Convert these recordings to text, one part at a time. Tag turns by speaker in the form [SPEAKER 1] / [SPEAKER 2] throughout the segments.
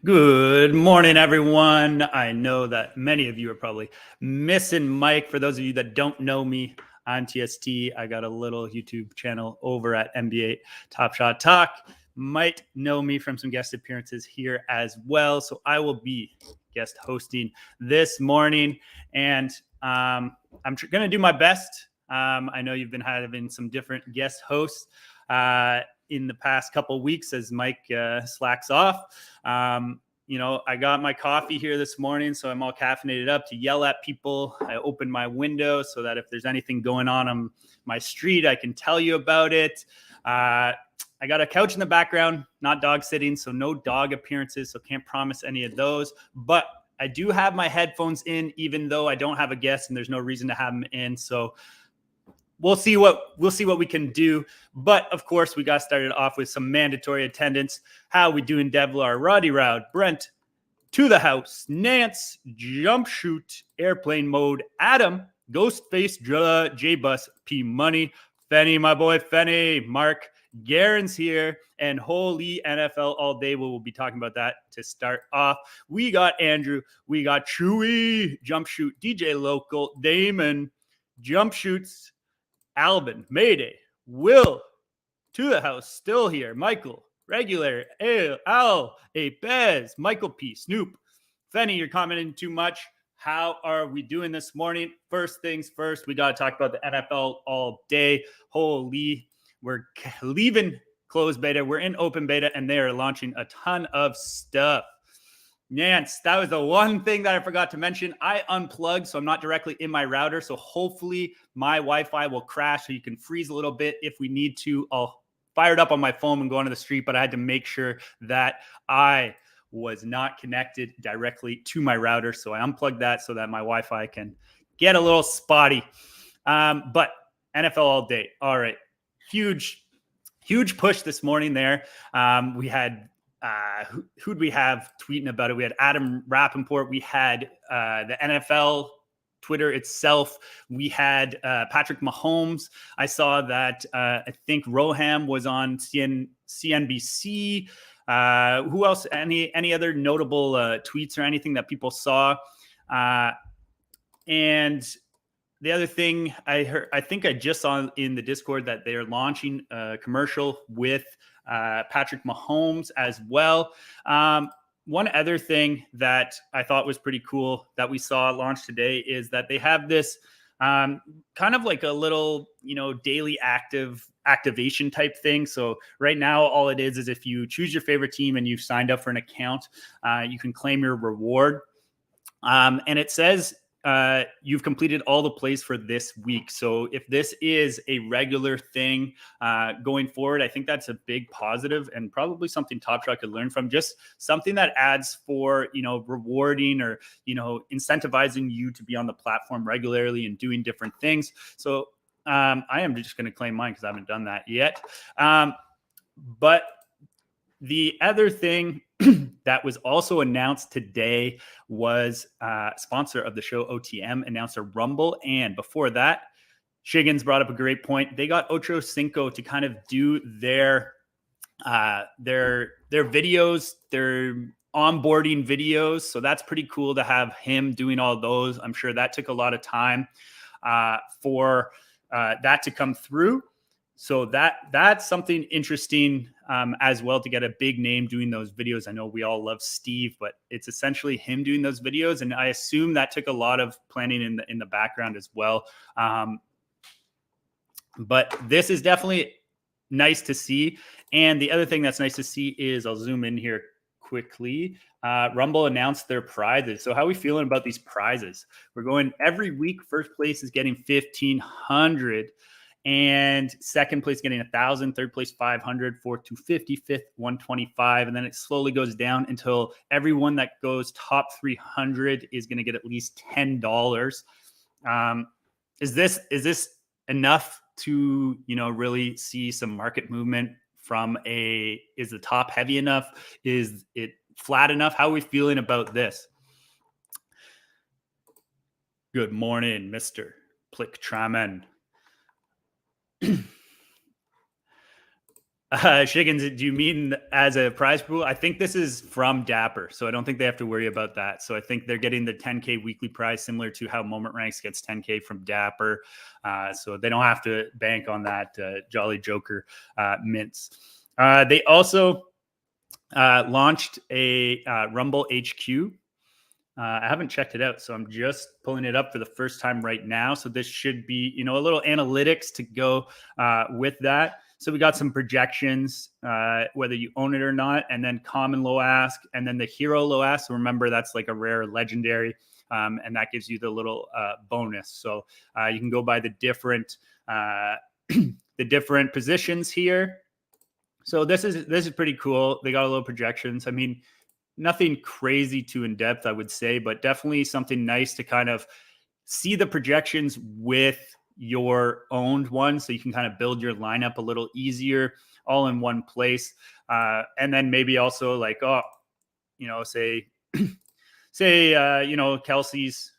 [SPEAKER 1] Good morning, everyone. I know that many of you are probably missing Mike. For those of you that don't know me, I'm TST. I got a little YouTube channel over at NBA Top Shot Talk. Might know me from some guest appearances here as well. So I will be guest hosting this morning, and I'm going to do my best. I know you've been having some different guest hosts in the past couple of weeks as Mike slacks off. I got my coffee here this morning, so I'm all caffeinated up to yell at people. I opened my window so that if there's anything going on my street, I can tell you about it. I got a couch in the background, not dog sitting, so no dog appearances, so can't promise any of those. But I do have my headphones in, even though I don't have a guest and there's no reason to have them in. So we'll see what we can do. But of course, we got started off with some mandatory attendance. How we doing, Devlar, Roddy Roud, Brent, To the House, Nance, Jump Shoot, Airplane Mode, Adam, Ghostface, J-Bus, P Money, Fenny, my boy Fenny, Mark, Garen's here, and holy NFL all day. We'll be talking about that to start off. We got Andrew, we got Chewy, Jump Shoot, DJ Local, Damon, Jump Shoots, Alvin, Mayday, Will, To the House, still here, Michael, Regular, Al, Bez, Michael P, Snoop, Fenny, you're commenting too much. How are we doing this morning? First things first, we got to talk about the NFL all day. Holy, we're leaving closed beta. We're in open beta, and they are launching a ton of stuff. Nance, that was the one thing that I forgot to mention. I unplugged, so I'm not directly in my router. So hopefully my Wi-Fi will crash so you can freeze a little bit if we need to. I'll fire it up on my phone and go onto the street, but I had to make sure that I was not connected directly to my router. So I unplugged that so that my Wi-Fi can get a little spotty. But NFL all day. All right. Huge push this morning there. We had who'd we have tweeting about it? We had Adam Rappaport. We had the NFL Twitter itself. We had Patrick Mahomes. I saw that I think Roham was on CNBC. Who else? Any other notable tweets or anything that people saw? And the other thing I heard, I think I just saw in the Discord that they're launching a commercial with Patrick Mahomes as well. One other thing that I thought was pretty cool that we saw launch today is that they have this kind of like a little, daily activation type thing. So right now, all it is if you choose your favorite team and you've signed up for an account, you can claim your reward. And it says you've completed all the plays for this week. So if this is a regular thing going forward, I think that's a big positive and probably something Top Shot could learn from. Just something that adds for, rewarding or, incentivizing you to be on the platform regularly and doing different things. So I am just going to claim mine because I haven't done that yet. But the other thing that was also announced today was sponsor of the show, OTM, announced a Rumble. And before that, Shiggins brought up a great point. They got Ocho Cinco to kind of do their videos, their onboarding videos. So that's pretty cool to have him doing all those. I'm sure that took a lot of time for that to come through. So that's something interesting as well, to get a big name doing those videos. I know we all love Steve, but it's essentially him doing those videos, and I assume that took a lot of planning in the background as well. But this is definitely nice to see. And the other thing that's nice to see is, I'll zoom in here quickly. Rumble announced their prizes. So how are we feeling about these prizes? We're going every week. First place is getting $1,500. And second place getting 1,000, third place 500, fourth 250, fifth 125, and then it slowly goes down until everyone that goes top 300 is going to get at least $10. Is this enough to really see some market movement from is the top heavy enough? Is it flat enough? How are we feeling about this? Good morning, Mr. Plick Traman. Shiggins, do you mean as a prize pool? I think this is from Dapper, so I don't think they have to worry about that. So I think they're getting the 10K weekly prize, similar to how Moment Ranks gets 10K from Dapper. So they don't have to bank on that Jolly Joker mints. They also launched a Rumble HQ. I haven't checked it out, so I'm just pulling it up for the first time right now. So this should be, a little analytics to go with that. So we got some projections, whether you own it or not, and then common low ask, and then the hero low ask. So remember, that's like a rare legendary, and that gives you the little bonus. So you can go by the different the different positions here. So this is pretty cool. They got a little projections. I mean, nothing crazy too in depth, I would say, but definitely something nice to kind of see the projections with your owned one, so you can kind of build your lineup a little easier, all in one place. And then maybe also like, say Kelsey's,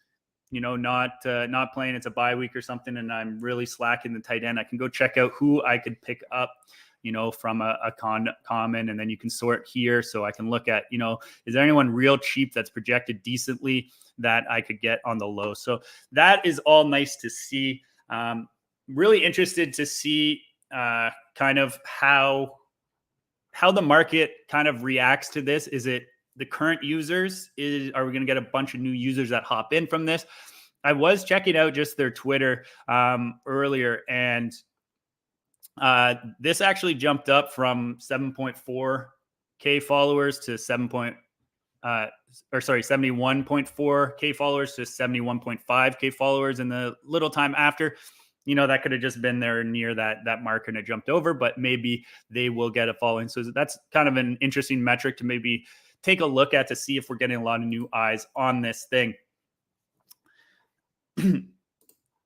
[SPEAKER 1] not playing, it's a bye week or something, and I'm really slacking the tight end. I can go check out who I could pick up, from a common, and then you can sort here. So I can look at, is there anyone real cheap that's projected decently that I could get on the low? So that is all nice to see. Really interested to see kind of how the market kind of reacts to this. Is it the current users? Are we going to get a bunch of new users that hop in from this? I was checking out just their Twitter earlier, and this actually jumped up from 7.4K followers to 71.4K followers to 71.5K followers in the little time after. That could have just been there near that mark and it jumped over, but maybe they will get a following. So that's kind of an interesting metric to maybe take a look at to see if we're getting a lot of new eyes on this thing.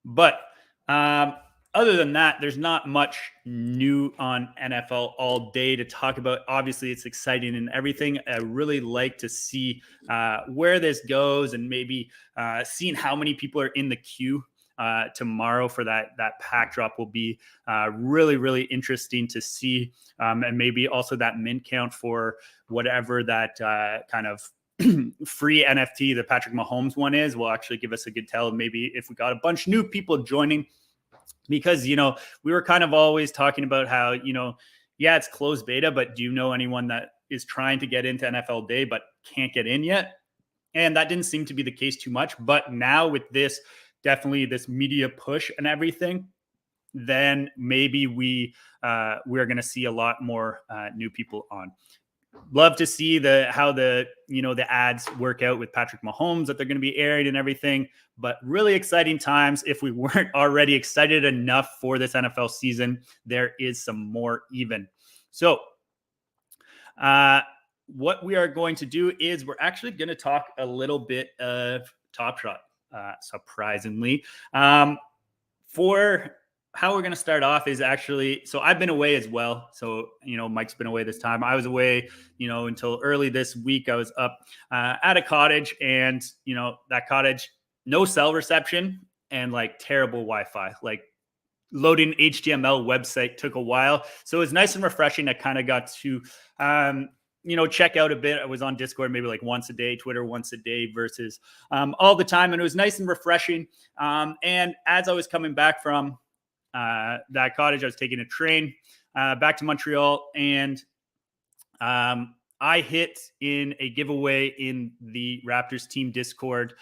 [SPEAKER 1] But other than that, there's not much new on NFL all day to talk about. Obviously, it's exciting and everything. I really like to see where this goes, and maybe seeing how many people are in the queue tomorrow for that pack drop will be really, really interesting to see. And maybe also that mint count for whatever that kind of free NFT, the Patrick Mahomes one is, will actually give us a good tell. Maybe if we got a bunch of new people joining, because, we were kind of always talking about how, it's closed beta, but do you know anyone that is trying to get into NFL Day but can't get in yet? And that didn't seem to be the case too much. But now with this, definitely this media push and everything, then maybe we're going to see a lot more new people on. Love to see how the ads work out with Patrick Mahomes that they're going to be airing and everything, but really exciting times. If we weren't already excited enough for this NFL season, there is some more even. So what we are going to do is we're actually going to talk a little bit of Top Shot, surprisingly. For how we're going to start off is actually, so I've been away as well. So, Mike's been away this time. I was away, until early this week. I was up at a cottage, and, that cottage, no cell reception and like terrible Wi-Fi, like loading HTML website took a while. So it was nice and refreshing. I kind of got to, check out a bit. I was on Discord maybe like once a day, Twitter once a day versus all the time. And it was nice and refreshing. And as I was coming back from that cottage, I was taking a train back to Montreal, and I hit in a giveaway in the Raptors team Discord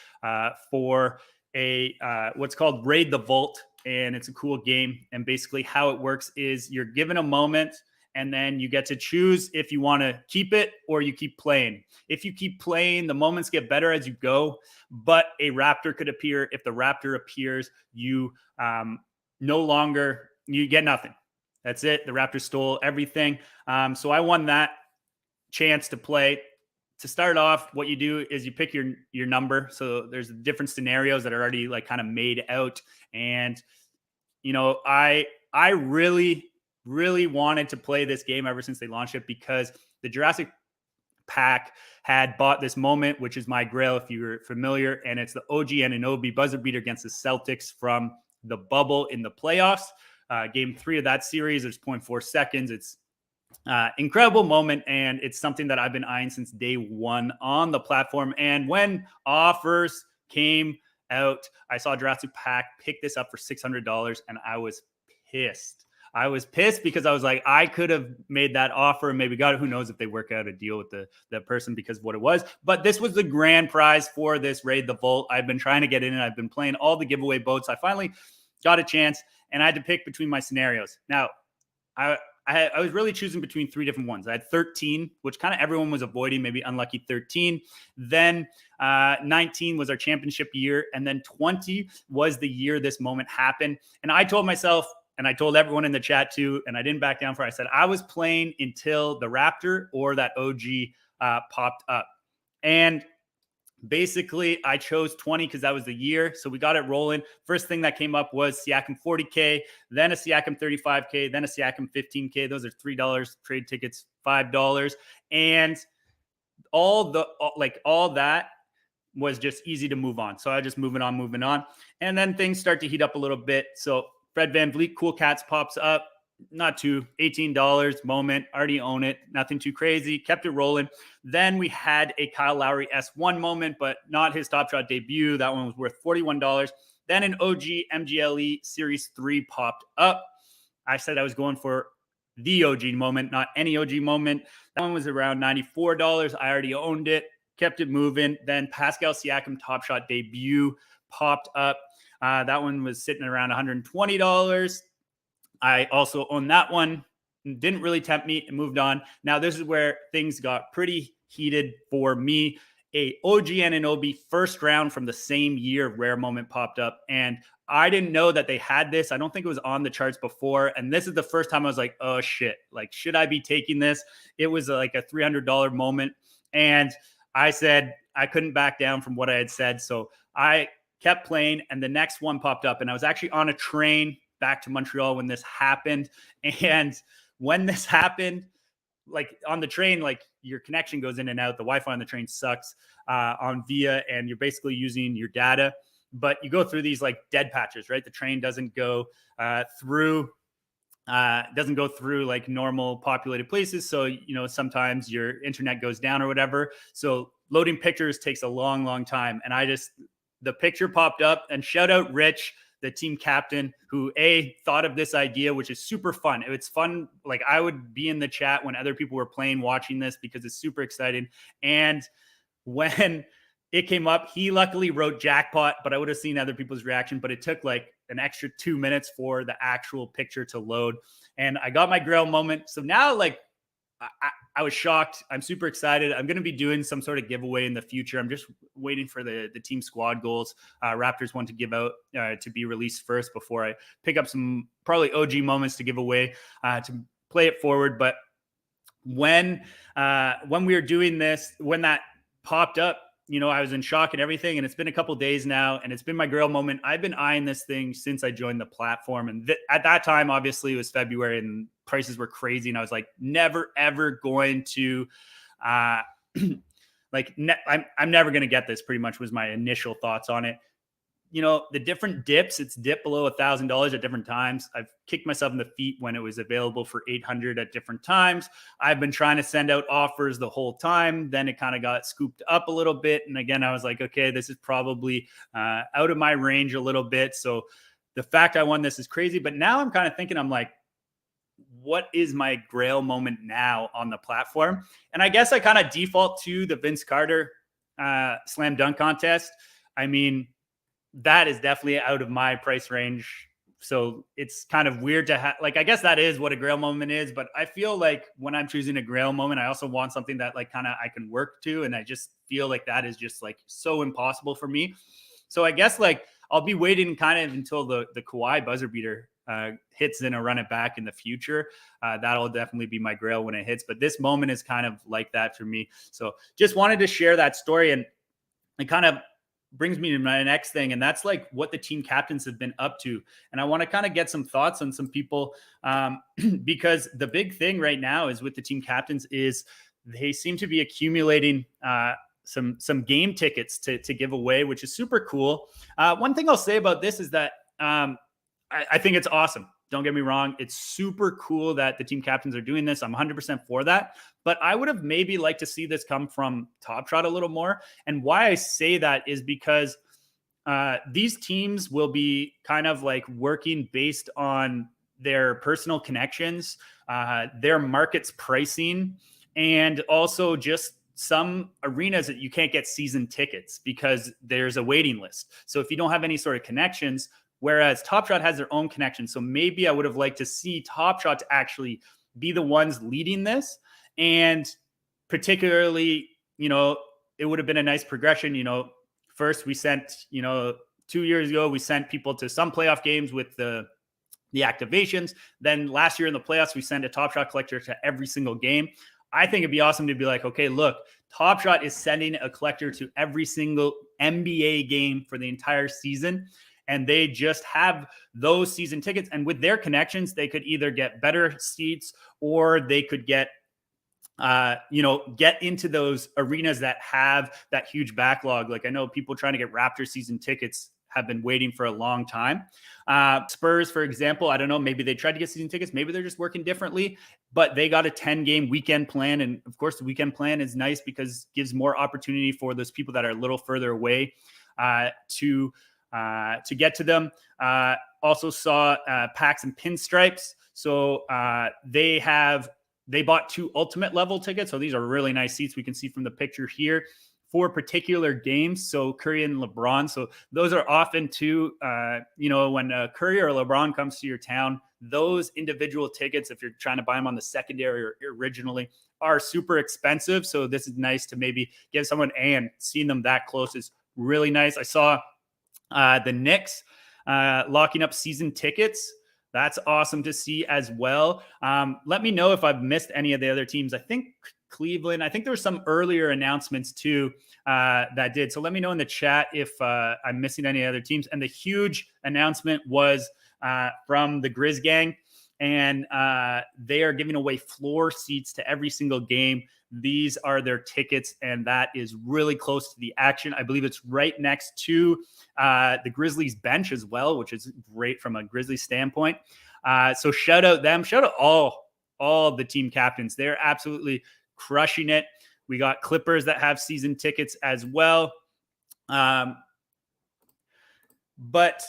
[SPEAKER 1] for a what's called Raid the Vault, and it's a cool game. And basically how it works is you're given a moment, and then you get to choose if you want to keep it or you keep playing. If you keep playing, the moments get better as you go, but a Raptor could appear. If the Raptor appears, you you get nothing. That's it. The Raptors stole everything. So I won that chance to play. To start off, what you do is you pick your number. So there's different scenarios that are already like kind of made out. And, I really, really wanted to play this game ever since they launched it, because the Jurassic Pack had bought this moment, which is my grail if you're familiar. And it's the OG Anunoby buzzer beater against the Celtics from the bubble in the playoffs. Game 3 of that series, there's 0.4 seconds. It's Incredible moment, and it's something that I've been eyeing since day one on the platform. And when offers came out, I saw Jurassic Pack pick this up for $600, and I was pissed. I was pissed because I was like, I could have made that offer and maybe got it. Who knows if they work out a deal with the person because of what it was. But this was the grand prize for this Raid the Vault. I've been trying to get in, and I've been playing all the giveaway boats. I finally got a chance, and I had to pick between my scenarios. Now, I was really choosing between three different ones. I had 13, which kind of everyone was avoiding, maybe unlucky 13. Then 19 was our championship year. And then 20 was the year this moment happened. And I told myself, and I told everyone in the chat too, and I didn't back down for it. I said, I was playing until the Raptor or that OG popped up. And basically, I chose 20 because that was the year. So we got it rolling. First thing that came up was Siakam 40K, then a Siakam 35K, then a Siakam 15K. Those are $3 trade tickets, $5. And all that was just easy to move on. So I just moving on. And then things start to heat up a little bit. So Fred VanVleet, Cool Cats pops up. Not too $18 moment, already own it, nothing too crazy, kept it rolling. Then we had a Kyle Lowry S1 moment, but not his Top Shot debut. That one was worth $41. Then an OG MGLE Series 3 popped up. I said I was going for the OG moment, not any OG moment. That one was around $94. I already owned it, kept it moving. Then Pascal Siakam Top Shot debut popped up. That one was sitting around $120. I also own that one. Didn't really tempt me and moved on. Now, this is where things got pretty heated for me. A OG Anunoby first round from the same year rare moment popped up. And I didn't know that they had this. I don't think it was on the charts before. And this is the first time I was like, oh, shit. Like, should I be taking this? It was like a $300 moment. And I said I couldn't back down from what I had said. So I kept playing. And the next one popped up. And I was actually on a train back to Montreal when this happened. And when this happened, like on the train, like your connection goes in and out. The Wi-Fi on the train sucks on Via, and you're basically using your data. But you go through these like dead patches, right? The train doesn't go through like normal populated places. So, sometimes your internet goes down or whatever. So loading pictures takes a long, long time. And the picture popped up, and shout out Rich, the team captain, who thought of this idea, which is super fun. It's fun. Like I would be in the chat when other people were playing, watching this because it's super exciting. And when it came up, he luckily wrote jackpot, but I would have seen other people's reaction, but it took like an extra 2 minutes for the actual picture to load. And I got my Grail moment. So now like I was shocked. I'm super excited. I'm going to be doing some sort of giveaway in the future. I'm just waiting for the team squad goals. Raptors want to give out to be released first before I pick up some probably OG moments to give away to play it forward. But when we were doing this, when that popped up, I was in shock and everything. And it's been a couple days now, and it's been my Grail moment. I've been eyeing this thing since I joined the platform. And at that time, obviously, it was February and prices were crazy. And I was like, never, ever going to, I'm never going to get this, pretty much was my initial thoughts on it. The different dips, it's dipped below $1,000 at different times. I've kicked myself in the feet when it was available for 800 at different times. I've been trying to send out offers the whole time. Then it kind of got scooped up a little bit. And again, I was like, okay, this is probably out of my range a little bit. So the fact I won this is crazy. But now I'm kind of thinking, I'm like, what is my Grail moment now on the platform? And I guess I kind of default to the Vince Carter slam dunk contest. I mean, that is definitely out of my price range. So it's kind of weird to have, like, I guess that is what a Grail moment is. But I feel like when I'm choosing a Grail moment, I also want something that like kind of I can work to. And I just feel like that is just like so impossible for me. So I guess like I'll be waiting kind of until the Kawhi buzzer beater hits in and run it back in the future. That'll definitely be my Grail when it hits. But this moment is kind of like that for me. So just wanted to share that story, and it kind of brings me to my next thing. And that's like what the team captains have been up to. And I want to kind of get some thoughts on some people because the big thing right now is with the team captains is they seem to be accumulating some game tickets to give away, which is super cool. One thing I'll say about this is that I think it's awesome. Don't get me wrong. It's super cool that the team captains are doing this. I'm 100% for that. But I would have maybe liked to see this come from Top Shot a little more. And why I say that is because these teams will be kind of like working based on their personal connections, their market's pricing, and also just some arenas that you can't get season tickets because there's a waiting list. So if you don't have any sort of connections, whereas Top Shot has their own connections. So maybe I would have liked to see Top Shot to actually be the ones leading this. And particularly, it would have been a nice progression. First we sent, 2 years ago, we sent people to some playoff games with the activations. Then last year in the playoffs, we sent a Top Shot collector to every single game. I think it'd be awesome to be like, okay, look, Top Shot is sending a collector to every single NBA game for the entire season. And they just have those season tickets. And with their connections, they could either get better seats or they could get into those arenas that have that huge backlog. Like I know people trying to get Raptor season tickets have been waiting for a long time. Spurs, for example, I don't know, maybe they tried to get season tickets. Maybe they're just working differently, but they got a 10-game weekend plan. And of course, the weekend plan is nice because it gives more opportunity for those people that are a little further away to get to them. Also saw packs and pinstripes. So they bought 2 ultimate level tickets. So these are really nice seats. We can see from the picture here for particular games. So Curry and LeBron. So those are often too, when Curry or LeBron comes to your town, those individual tickets, if you're trying to buy them on the secondary or originally, are super expensive. So this is nice to maybe give someone, and seeing them that close is really nice. I saw the Knicks locking up season tickets. That's awesome to see as well. Let me know if I've missed any of the other teams. I think Cleveland, I think there were some earlier announcements too that did. So let me know in the chat if I'm missing any other teams. And the huge announcement was from the Grizz Gang. And they are giving away floor seats to every single game. These are their tickets, and that is really close to the action. I believe it's right next to the Grizzlies bench as well, which is great from a Grizzlies standpoint. So shout out them. Shout out all the team captains. They're absolutely crushing it. We got Clippers that have season tickets as well. But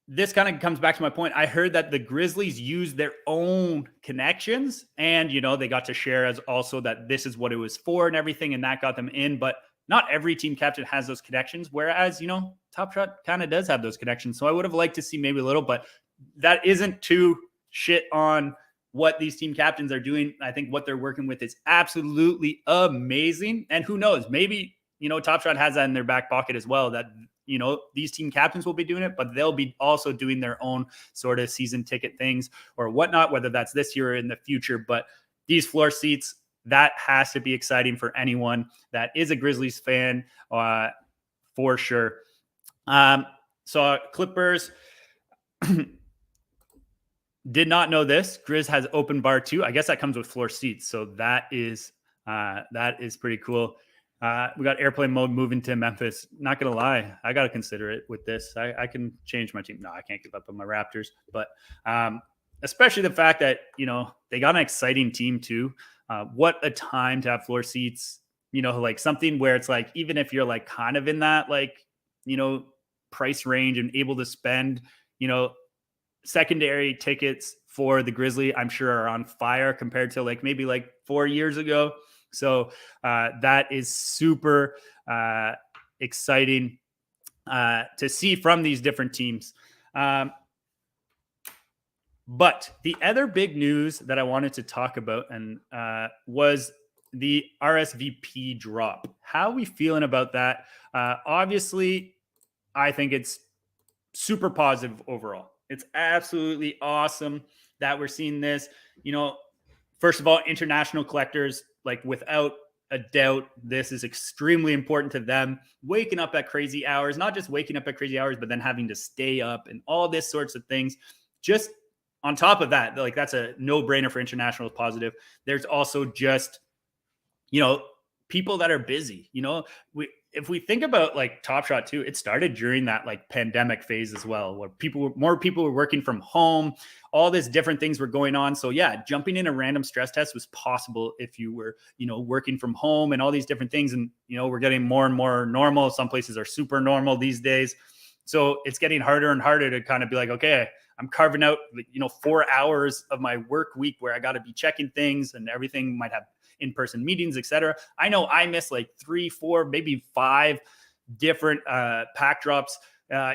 [SPEAKER 1] this kind of comes back to my point. I heard that the Grizzlies use their own connections, and, they got to share as also that this is what it was for and everything, and that got them in. But not every team captain has those connections, whereas, Top Shot kind of does have those connections. So I would have liked to see maybe a little, but that isn't too shit on what these team captains are doing. I think what they're working with is absolutely amazing. And who knows, maybe, Top Shot has that in their back pocket as well, that these team captains will be doing it, but they'll be also doing their own sort of season ticket things or whatnot, whether that's this year or in the future. But these floor seats, that has to be exciting for anyone that is a Grizzlies fan, for sure. So Clippers did not know this. Grizz has open bar too. I guess that comes with floor seats. So that is pretty cool. We got airplane mode moving to Memphis. Not going to lie, I got to consider it with this. I can change my team. No, I can't give up on my Raptors. But especially the fact that, they got an exciting team too. What a time to have floor seats, like something where it's like, even if you're like kind of in that, like, price range and able to spend, secondary tickets for the Grizzly, I'm sure are on fire compared to like maybe like 4 years ago. So that is super exciting to see from these different teams. But the other big news that I wanted to talk about and was the RSVP drop. How are we feeling about that? Obviously, I think it's super positive overall. It's absolutely awesome that we're seeing this. First of all, international collectors, like without a doubt, this is extremely important to them. Waking up at crazy hours, not just waking up at crazy hours, but then having to stay up and all this sorts of things. Just on top of that, like that's a no-brainer for international positive. There's also just, people that are busy. if we think about like Top Shot too, it started during that like pandemic phase as well, where more people were working from home, all these different things were going on. So yeah, jumping in a random stress test was possible if you were, working from home and all these different things. And, we're getting more and more normal. Some places are super normal these days. So it's getting harder and harder to kind of be like, okay, I'm carving out, 4 hours of my work week where I got to be checking things and everything, might have in-person meetings, etc. I know I missed like 3, 4, maybe 5 different pack drops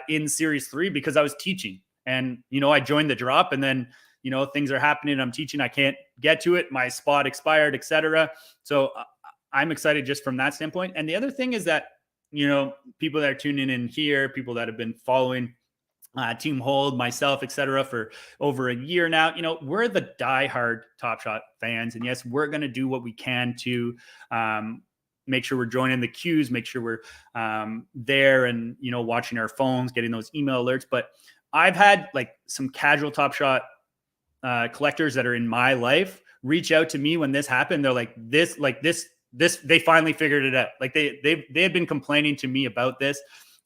[SPEAKER 1] in series 3 because I was teaching. And, I joined the drop and then, things are happening. I'm teaching. I can't get to it. My spot expired, etc. So I'm excited just from that standpoint. And the other thing is that, people that are tuning in here, people that have been following Team Hold, myself, etc., for over a year now. We're the diehard Top Shot fans, and yes, we're going to do what we can to make sure we're joining the queues, make sure we're there, and watching our phones, getting those email alerts. But I've had like some casual Top Shot collectors that are in my life reach out to me when this happened. They're like, this, they finally figured it out. Like they had been complaining to me about this.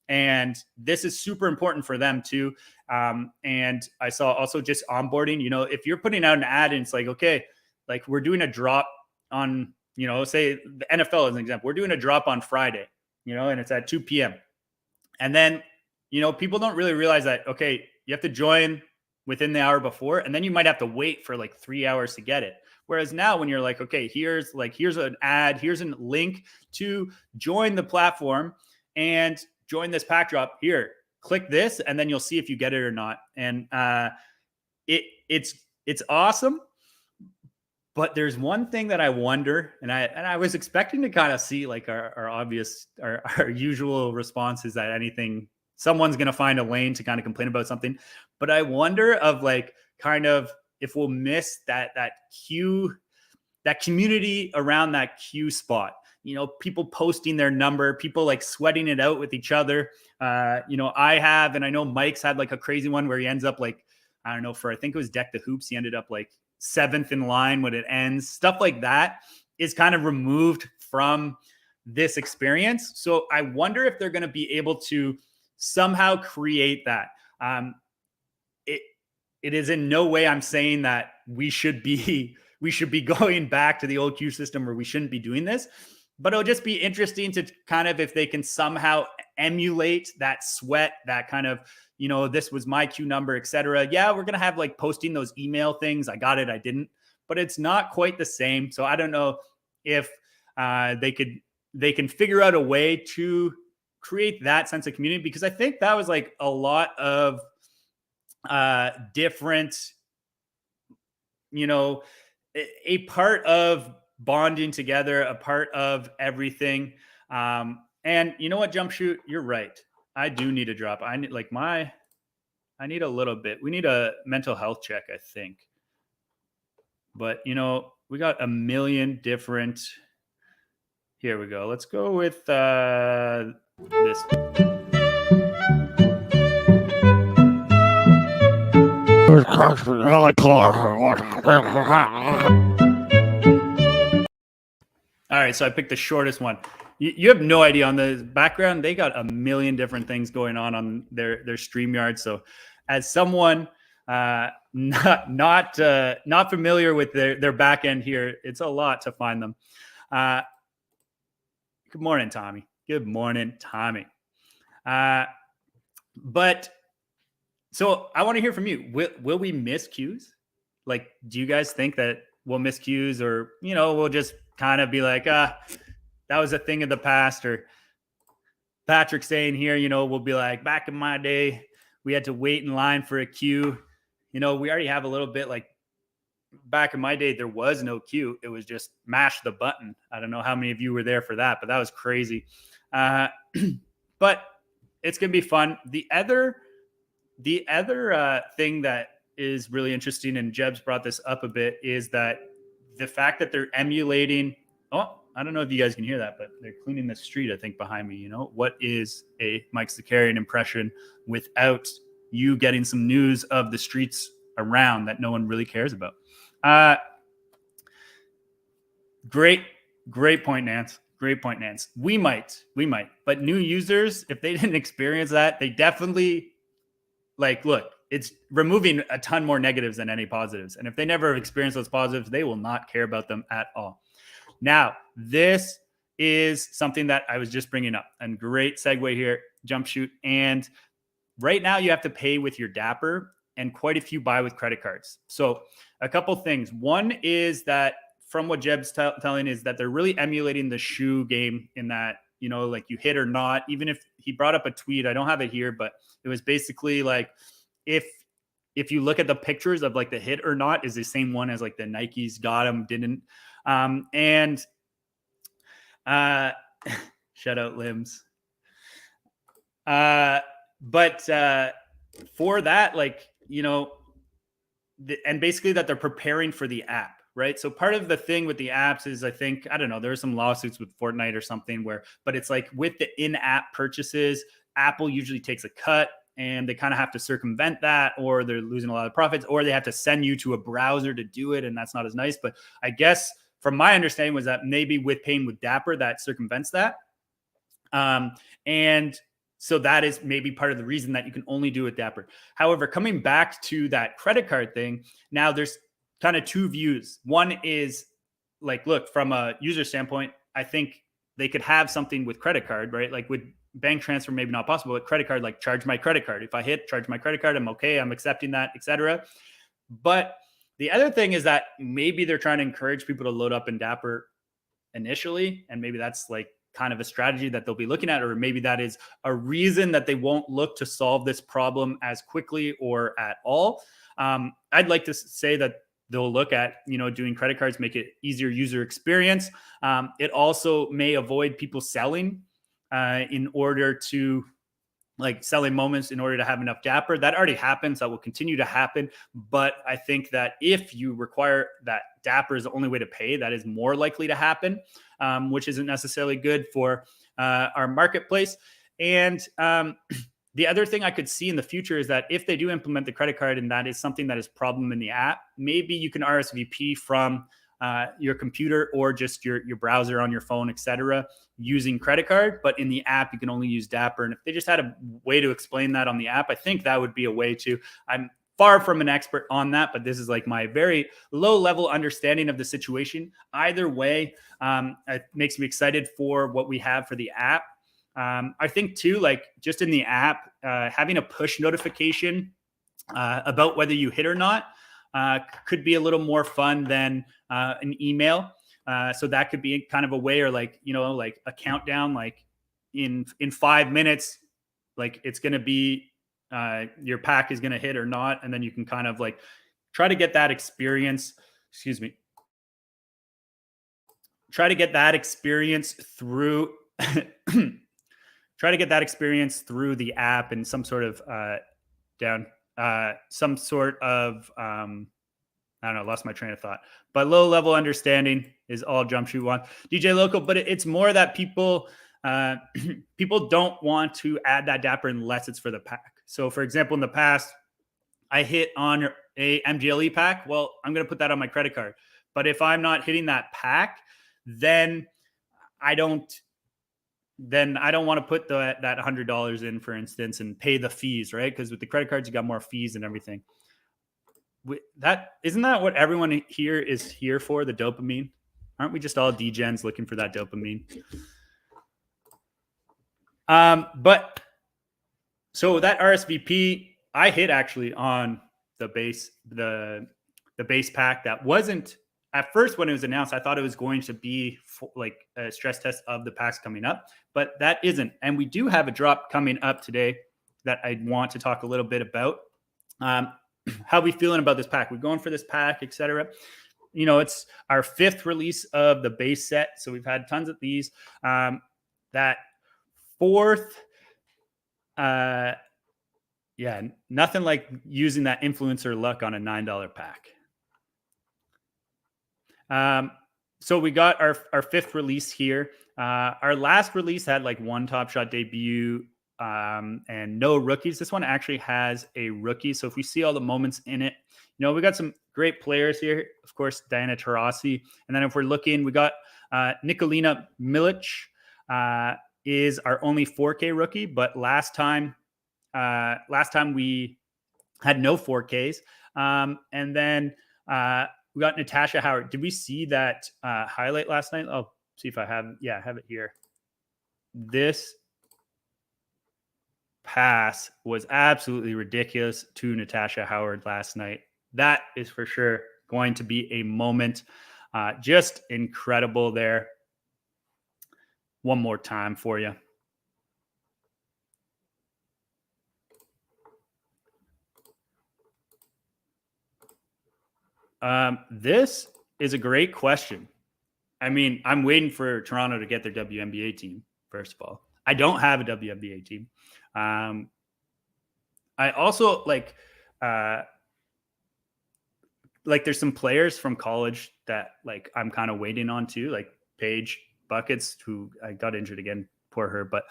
[SPEAKER 1] And this is super important for them too. And I saw also just onboarding, if you're putting out an ad and it's like, okay, like we're doing a drop on, say the NFL as an example, we're doing a drop on Friday, and it's at 2 p.m. And then, people don't really realize that, okay, you have to join within the hour before, and then you might have to wait for like 3 hours to get it. Whereas now when you're like, okay, here's an ad, here's a link to join the platform and join this pack drop here, click this, and then you'll see if you get it or not. And it's awesome. But there's one thing that I wonder, and I was expecting to kind of see like our obvious, our usual response is that someone's going to find a lane to kind of complain about something. But I wonder of like kind of if we'll miss that queue, that community around that queue spot. People posting their number, people like sweating it out with each other. I have, and I know Mike's had like a crazy one where he ends up like, I don't know, I think it was Deck the Hoops. He ended up like 7th in line when it ends. Stuff like that is kind of removed from this experience. So I wonder if they're going to be able to somehow create that. It is in no way I'm saying that we should be going back to the old queue system where we shouldn't be doing this. But it'll just be interesting to kind of, if they can somehow emulate that sweat, that kind of, this was my queue number, etc. Yeah, we're going to have like posting those email things. I got it, I didn't, but it's not quite the same. So I don't know if they can figure out a way to create that sense of community, because I think that was like a lot of different, a part of bonding together, a part of everything. And you know what, Jump Shoot, you're right. I do need a drop. I need a little bit. We need a mental health check, I think. But we got a million different. Here we go. Let's go with this. All right, so I picked the shortest one. You have no idea on the background. They got a million different things going on their StreamYard. So, as someone not familiar with their back end here, it's a lot to find them. Good morning, Tommy. Good morning, Tommy. But so I want to hear from you. Will we miss queues? Like, do you guys think that we'll miss queues, or we'll just kind of be like, that was a thing of the past? Or Patrick saying here, we'll be like, back in my day, we had to wait in line for a queue. We already have a little bit like, back in my day, there was no queue. It was just mash the button. I don't know how many of you were there for that, but that was crazy. But it's going to be fun. The other thing that is really interesting, and Jeb's brought this up a bit, is that the fact that they're emulating. Oh, I don't know if you guys can hear that, but they're cleaning the street, I think, behind me. What is a Mike Zakarian impression without you getting some news of the streets around that no one really cares about? Great point, Nance. Great point, Nance. We might, but new users, if they didn't experience that, they definitely look, it's removing a ton more negatives than any positives. And if they never experience those positives, they will not care about them at all. Now, this is something that I was just bringing up, and great segue here, jump shoot. And right now you have to pay with your Dapper, and quite a few buy with credit cards. So a couple things. One is that from what Jeb's telling is that they're really emulating the shoe game in that, like you hit or not. Even if he brought up a tweet, I don't have it here, but it was basically like if you look at the pictures of like the hit or not is the same one as like the Nikes got him, didn't. Shout out Limbs. But for that, and basically that they're preparing for the app, right? So part of the thing with the apps is, I think, I don't know, there's some lawsuits with Fortnite or something but it's like with the in-app purchases, Apple usually takes a cut and they kind of have to circumvent that, or they're losing a lot of profits, or they have to send you to a browser to do it. And that's not as nice. But I guess from my understanding was that maybe with paying with Dapper, that circumvents that. And so that is maybe part of the reason that you can only do it Dapper. However, coming back to that credit card thing, now there's kind of two views. One is like, look, from a user standpoint, I think they could have something with credit card, right? Like with bank transfer, maybe not possible, but credit card, like charge my credit card. If I hit charge my credit card, I'm okay. I'm accepting that, etc. But the other thing is that maybe they're trying to encourage people to load up in Dapper initially. And maybe that's like kind of a strategy that they'll be looking at, or maybe that is a reason that they won't look to solve this problem as quickly or at all. I'd like to say that they'll look at, doing credit cards, make it easier user experience. It also may avoid people selling in order to selling moments in order to have enough Dapper. That already happens. That will continue to happen. But I think that if you require that Dapper is the only way to pay, that is more likely to happen, which isn't necessarily good for our marketplace. And the other thing I could see in the future is that if they do implement the credit card and that is something that is a problem in the app, maybe you can RSVP from your computer or just your browser on your phone, etc., using credit card. But in the app, you can only use Dapper. And if they just had a way to explain that on the app, I think that would be a way to. I'm far from an expert on that, but this is like my very low level understanding of the situation. Either way, it makes me excited for what we have for the app. I think too, just in the app, having a push notification about whether you hit or not could be a little more fun than an email. So that could be kind of a way, or a countdown, in 5 minutes, it's going to be your pack is going to hit or not. And then you can kind of try to get that experience, try to get that experience through, through the app and some sort of I don't know, lost my train of thought, but low level understanding is all jump shoot wants. DJ Local, but it's more that people don't want to add that Dapper unless it's for the pack. So for example, in the past, I hit on a MGLE pack. Well, I'm going to put that on my credit card. But if I'm not hitting that pack, then I don't want to put that $100 in, for instance, and pay the fees, right? Because with the credit cards, you got more fees and everything. Isn't that what everyone here is here for? The dopamine? Aren't we just all degens looking for that dopamine? But so that RSVP, I hit actually on the base pack. That wasn't at first when it was announced. I thought it was going to be a stress test of the packs coming up, but that isn't. And we do have a drop coming up today that I want to talk a little bit about. How we feeling about this pack? We're going for this pack, etc. It's our 5th release of the base set, so we've had tons of these. That 4th, nothing like using that influencer luck on a $9 pack. So we got our 5th release here. Our last release had one Top Shot debut and no rookies. This one actually has a rookie. So if we see all the moments in it, we got some great players here. Of course, Diana Taurasi. And then if we're looking, we got Nikolina Milic is our only 4K rookie, but last time we had no 4Ks. And then we got Natasha Howard. Did we see that highlight last night? I'll see if I have. Yeah, I have it here. This pass was absolutely ridiculous to Natasha Howard last night. That is for sure going to be a moment. Just incredible there. One more time for you. This is a great question. I mean, I'm waiting for Toronto to get their WNBA team, first of all. I don't have a WNBA team. I also like there's some players from college that like I'm kind of waiting on too, like Paige Buckets, who I got injured again, poor her, but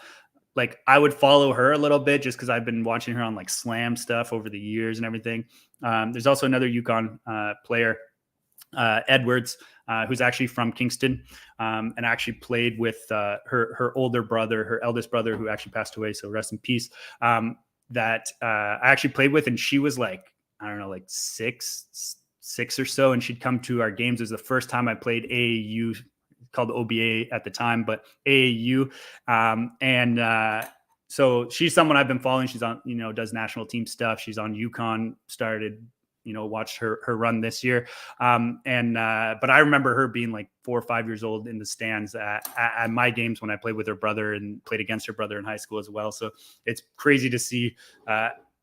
[SPEAKER 1] like I would follow her a little bit just because I've been watching her on like slam stuff over the years and everything. There's also another UConn player, Edwards, who's actually from Kingston, and actually played with her older brother, her eldest brother, who actually passed away. So rest in peace. That I actually played with, and she was like, I don't know, like six or so, and she'd come to our games. It was the first time I played AAU, called OBA at the time, but AAU. So she's someone I've been following. She's on, does national team stuff. She's on UConn, started, watched her run this year. But I remember her being like 4 or 5 years old in the stands at my games when I played with her brother and played against her brother in high school as well. So it's crazy to see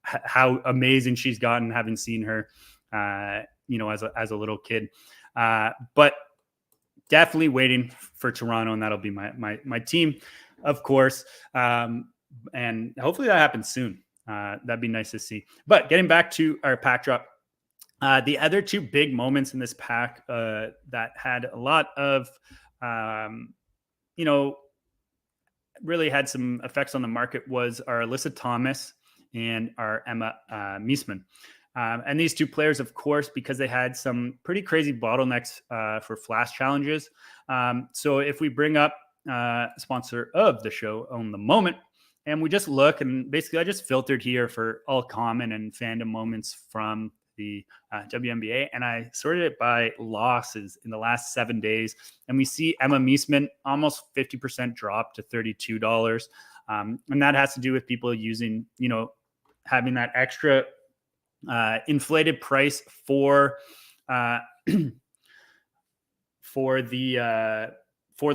[SPEAKER 1] how amazing she's gotten, having seen her, as a little kid. But definitely waiting for Toronto, and that'll be my team, of course. And hopefully that happens soon. That'd be nice to see. But getting back to our pack drop, the other two big moments in this pack that had a lot of, really had some effects on the market was our Alyssa Thomas and our Emma Meesman. And these two players, of course, because they had some pretty crazy bottlenecks for flash challenges. So if we bring up sponsor of the show, Own the Moment, and we just look, and basically I just filtered here for all common and fandom moments from the WNBA, and I sorted it by losses in the last 7 days. And we see Emma Meesman almost 50% drop to $32. And that has to do with people using, having that extra inflated price for the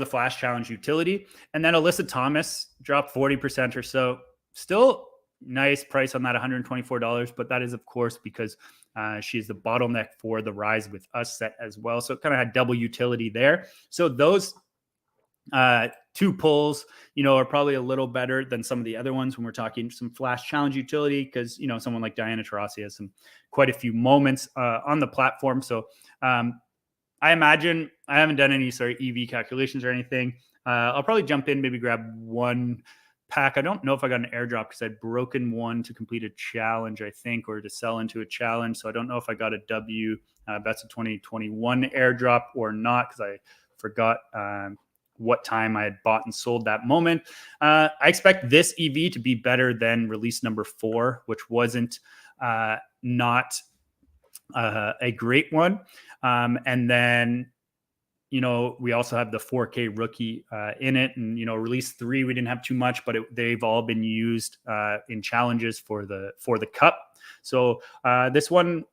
[SPEAKER 1] flash challenge utility. And then Alyssa Thomas dropped 40% or so. Still nice price on that $124, but that is of course because she's the bottleneck for the Rise With Us set as well. So it kind of had double utility there. So those two pulls, are probably a little better than some of the other ones when we're talking some flash challenge utility, because, someone like Diana Taurasi has quite a few moments on the platform. So I imagine, I haven't done any EV calculations or anything. I'll probably jump in, maybe grab one pack. I don't know if I got an airdrop because I'd broken one to complete a challenge, I think, or to sell into a challenge. So I don't know if I got a Best of 2021 airdrop or not, because I forgot what time I had bought and sold that moment. I expect this EV to be better than release number 4, which wasn't not a great one. And then, we also have the 4K rookie in it, and, release 3, we didn't have too much, but they've all been used in challenges for the cup. So this one,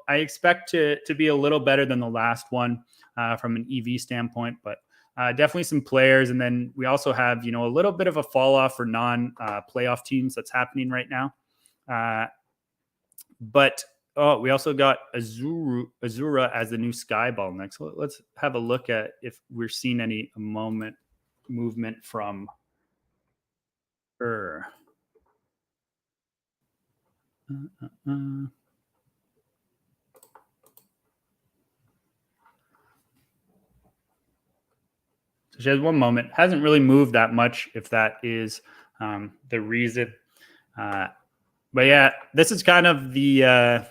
[SPEAKER 1] I expect to be a little better than the last one from an EV standpoint, but definitely some players. And then we also have, a little bit of a fall off for non-playoff teams that's happening right now. But we also got Azura as the new Skyball next. So let's have a look at if we're seeing any movement from her. So she has one moment. Hasn't really moved that much, if that is the reason. But yeah, this is kind of the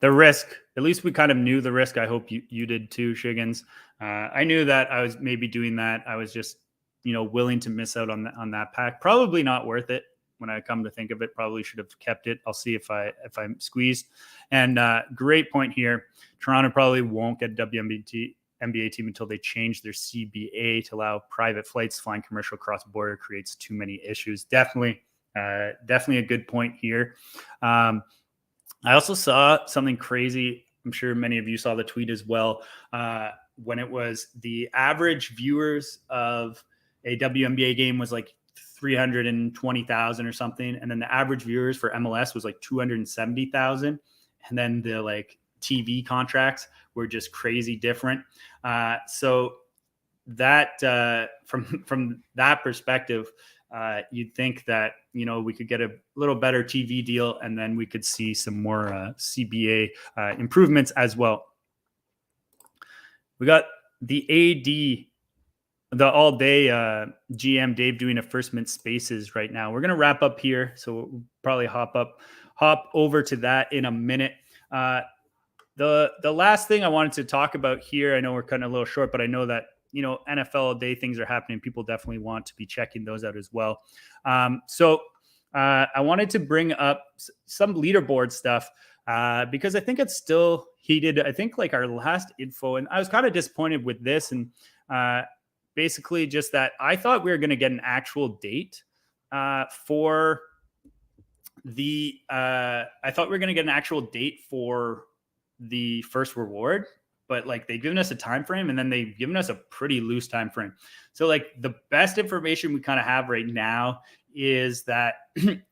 [SPEAKER 1] risk. At least we kind of knew the risk. I hope you did too, Shiggins. I knew that I was maybe doing that. I was just, willing to miss out on that pack. Probably not worth it. When I come to think of it, probably should have kept it. I'll see if I'm squeezed. And great point here. Toronto probably won't get a WNBA team until they change their CBA to allow private flights. Flying commercial cross border creates too many issues. Definitely a good point here. I also saw something crazy. I'm sure many of you saw the tweet as well. When it was the average viewers of a WNBA game was like 320,000 or something. And then the average viewers for MLS was like 270,000. And then the like TV contracts were just crazy different. So that from that perspective, you'd think that, we could get a little better TV deal and then we could see some more CBA improvements as well. We got the AD, the all day GM Dave doing a first mint spaces right now. We're going to wrap up here. So we'll probably hop over to that in a minute. The last thing I wanted to talk about here, I know we're cutting a little short, but I know that, NFL all day things are happening. People definitely want to be checking those out as well. So I wanted to bring up some leaderboard stuff because I think it's still heated. I think like our last info, and I was kind of disappointed with this, and basically just that I thought we were going to get an actual date for the first reward, but like they've given us a time frame and then they've given us a pretty loose time frame. So like the best information we kind of have right now is that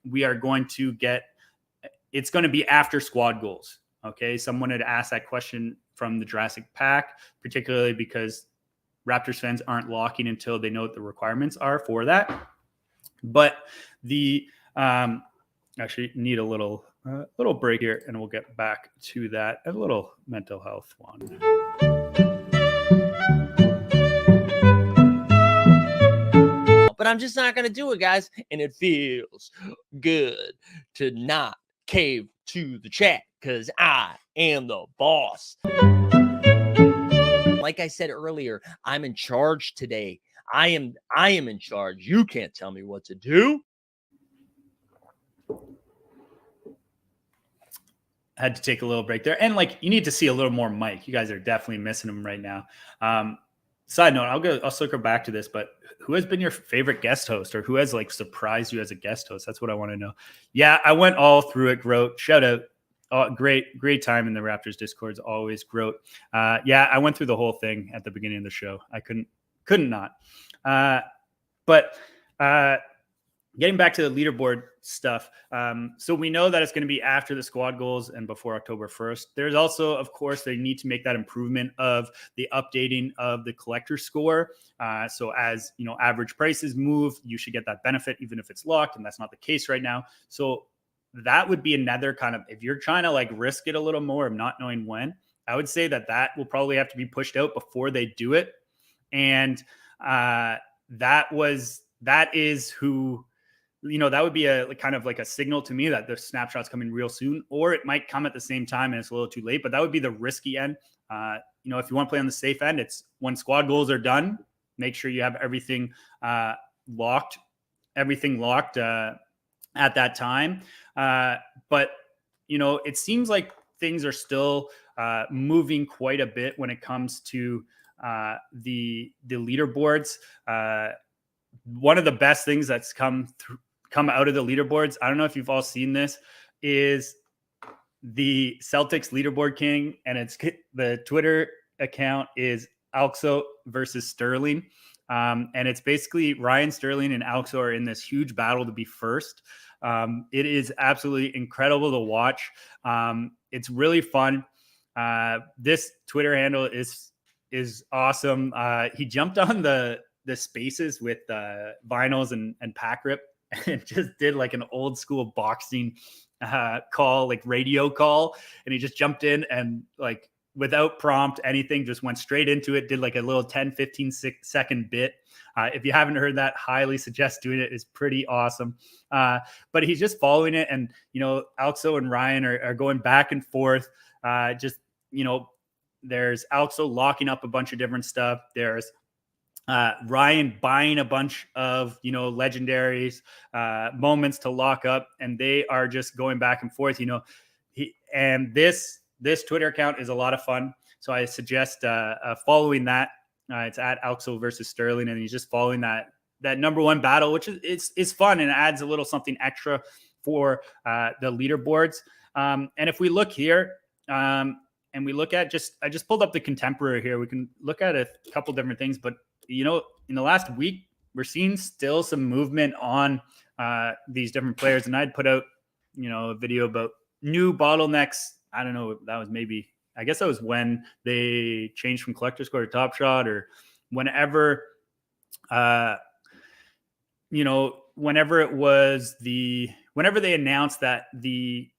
[SPEAKER 1] we are going to get, it's going to be after squad goals. Okay. Someone had asked that question from the Jurassic Pack, particularly because Raptors fans aren't locking until they know what the requirements are for that. But the actually need a little break here, and we'll get back to that. A little mental health one.
[SPEAKER 2] But I'm just not going to do it, guys. And it feels good to not cave to the chat because I am the boss. Like I said earlier, I'm in charge today. I am in charge. You can't tell me what to do.
[SPEAKER 1] Had to take a little break there. And like, you need to see a little more Mike. You guys are definitely missing him right now. Side note, I'll circle back to this, but who has been your favorite guest host, or who has like surprised you as a guest host? That's what I want to know. Yeah, I went all through it. Grote, shout out. Oh, great time in the Raptors Discords. Always Grote. Yeah, I went through the whole thing at the beginning of the show. I couldn't not. But getting back to the leaderboard stuff. So we know that it's going to be after the squad goals and before October 1st. There's also, of course, they need to make that improvement of the updating of the collector score. So as average prices move, you should get that benefit, even if it's locked. And that's not the case right now. So that would be another kind of, if you're trying to like risk it a little more of not knowing when, I would say that will probably have to be pushed out before they do it. And that is who, that would be a kind of like a signal to me that the snapshot's coming real soon, or it might come at the same time and it's a little too late, but that would be the risky end. If you want to play on the safe end, it's when squad goals are done, make sure you have everything locked at that time. But it seems like things are still moving quite a bit when it comes to the leaderboards. One of the best things that's come out of the leaderboards, I don't know if you've all seen this, is the Celtics leaderboard king, and it's the Twitter account is Alxo versus Sterling. And it's basically Ryan Sterling and Alxo are in this huge battle to be first. It is absolutely incredible to watch. It's really fun. This Twitter handle is awesome. He jumped on the spaces with vinyls and pack rip and just did like an old school boxing call, like radio call. And he just jumped in and like without prompt anything, just went straight into it, did like a little 10-15 second bit. If you haven't heard that, highly suggest doing it. It's pretty awesome. But he's just following it. And, Alxo and Ryan are going back and forth, just, There's also locking up a bunch of different stuff. There's Ryan buying a bunch of, legendaries, moments to lock up, and they are just going back and forth, and this Twitter account is a lot of fun. So I suggest following that. It's at Alxo versus Sterling, and he's just following that number one battle, which is fun and adds a little something extra for the leaderboards. And if we look here, and we look at I just pulled up the contemporary here. We can look at a couple different things, but in the last week, we're seeing still some movement on these different players. And I'd put out, a video about new bottlenecks. I don't know. I guess that was when they changed from collector score to top shot, or whenever, whenever they announced that the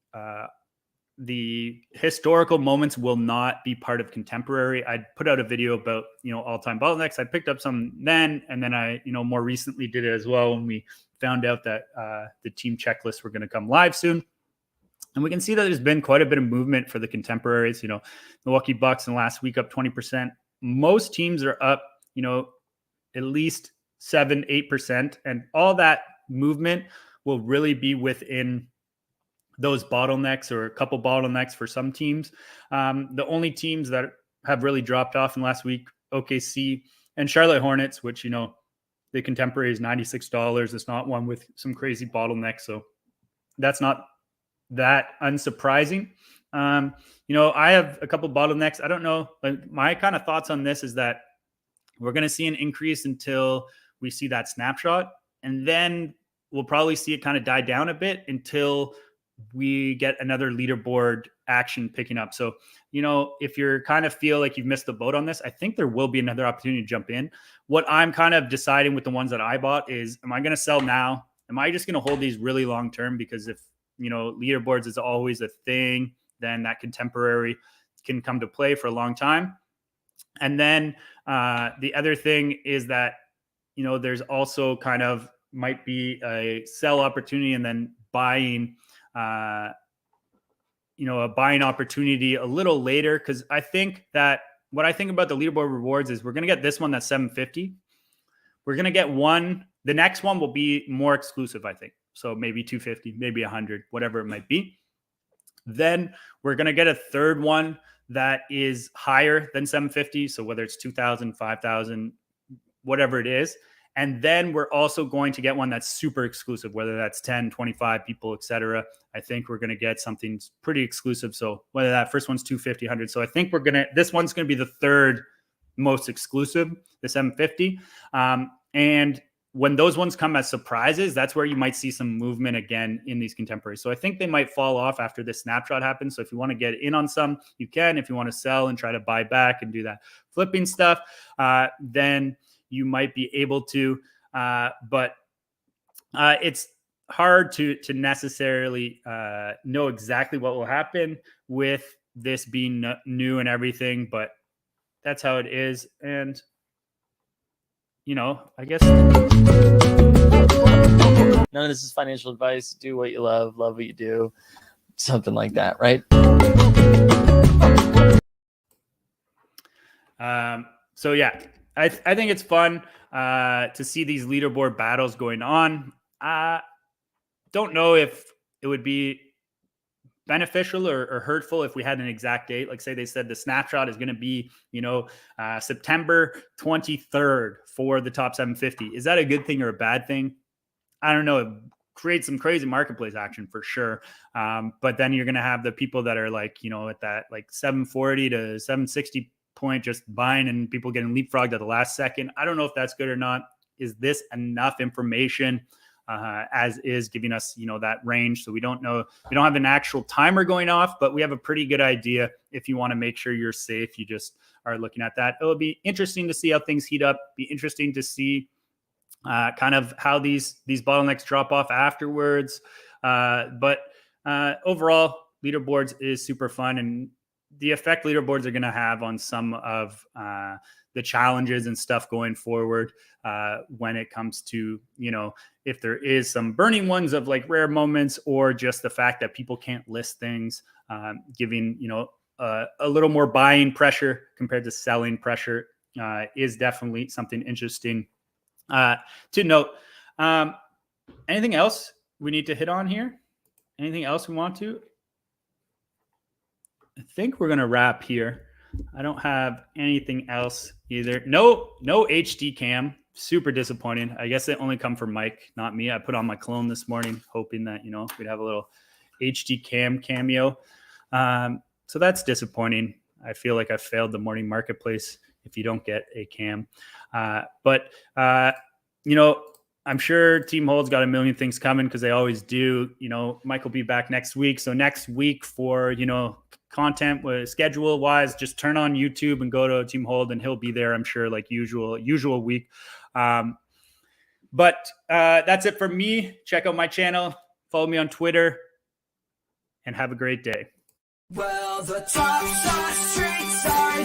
[SPEAKER 1] historical moments will not be part of contemporary. I put out a video about, all-time bottlenecks. I picked up some then, and then I, more recently did it as well when we found out that the team checklists were going to come live soon. And we can see that there's been quite a bit of movement for the contemporaries. Milwaukee Bucks in the last week up 20%. Most teams are up, at least 7-8%. And all that movement will really be within those bottlenecks, or a couple bottlenecks for some teams. The only teams that have really dropped off in the last week, OKC and Charlotte Hornets, which, the contemporary is $96. It's not one with some crazy bottlenecks. So that's not that unsurprising. I have a couple bottlenecks. I don't know. My kind of thoughts on this is that we're going to see an increase until we see that snapshot. And then we'll probably see it kind of die down a bit until we get another leaderboard action picking up. So, if you're kind of feel like you've missed the boat on this, I think there will be another opportunity to jump in. What I'm kind of deciding with the ones that I bought is, am I going to sell now? Am I just going to hold these really long term? Because if, leaderboards is always a thing, then that contemporary can come to play for a long time. And then the other thing is that, there's also kind of might be a sell opportunity and then buying, a buying opportunity a little later. Cause I think that what I think about the leaderboard rewards is we're going to get this one that's $750. We're going to get one. The next one will be more exclusive, I think. So maybe $250, maybe $100, whatever it might be. Then we're going to get a third one that is higher than $750. So whether it's $2,000, $5,000, whatever it is. And then we're also going to get one that's super exclusive, whether that's 10, 25 people, etc. I think we're going to get something pretty exclusive. So whether that first one's $250, $100. So I think this one's going to be the third most exclusive, the $750. And when those ones come as surprises, that's where you might see some movement again in these contemporaries. So I think they might fall off after this snapshot happens. So if you want to get in on some, you can. If you want to sell and try to buy back and do that flipping stuff, then you might be able to. But it's hard to necessarily know exactly what will happen with this being new and everything. But that's how it is. And I guess
[SPEAKER 2] none of this is financial advice. Do what you love what you do, something like that, right?
[SPEAKER 1] So yeah, I think it's fun to see these leaderboard battles going on. Don't know if it would be beneficial or hurtful if we had an exact date. Like say they said the snapshot is going to be, September 23rd for the top 750. Is that a good thing or a bad thing? I don't know. It creates some crazy marketplace action for sure. But then you're going to have the people that are like, at that like 740 to 760 point, just buying and people getting leapfrogged at the last second. I don't know if that's good or not. Is this enough information? As is giving us, that range. So we don't know, we don't have an actual timer going off, but we have a pretty good idea. If you want to make sure you're safe, you just are looking at that. It'll be interesting to see how things heat up, be interesting to see kind of how these bottlenecks drop off afterwards. But overall, leaderboards is super fun, and the effect leaderboards are going to have on some of the challenges and stuff going forward when it comes to, if there is some burning ones of like rare moments, or just the fact that people can't list things, giving, a little more buying pressure compared to selling pressure is definitely something interesting to note. Anything else we need to hit on here? Anything else we want to? I think we're going to wrap here. I don't have anything else either. No HD cam. Super disappointing. I guess it only come from Mike, not me. I put on my clone this morning, hoping that, we'd have a little HD cam cameo. So that's disappointing. I feel like I failed the morning marketplace if you don't get a cam. But I'm sure Team Hold's got a million things coming because they always do. Mike will be back next week. So next week for, content schedule wise, just turn on YouTube and go to Team Hold and he'll be there, I'm sure, like usual week. But that's it for me. Check out my channel, follow me on Twitter, and have a great day.
[SPEAKER 3] Well, the top side streets are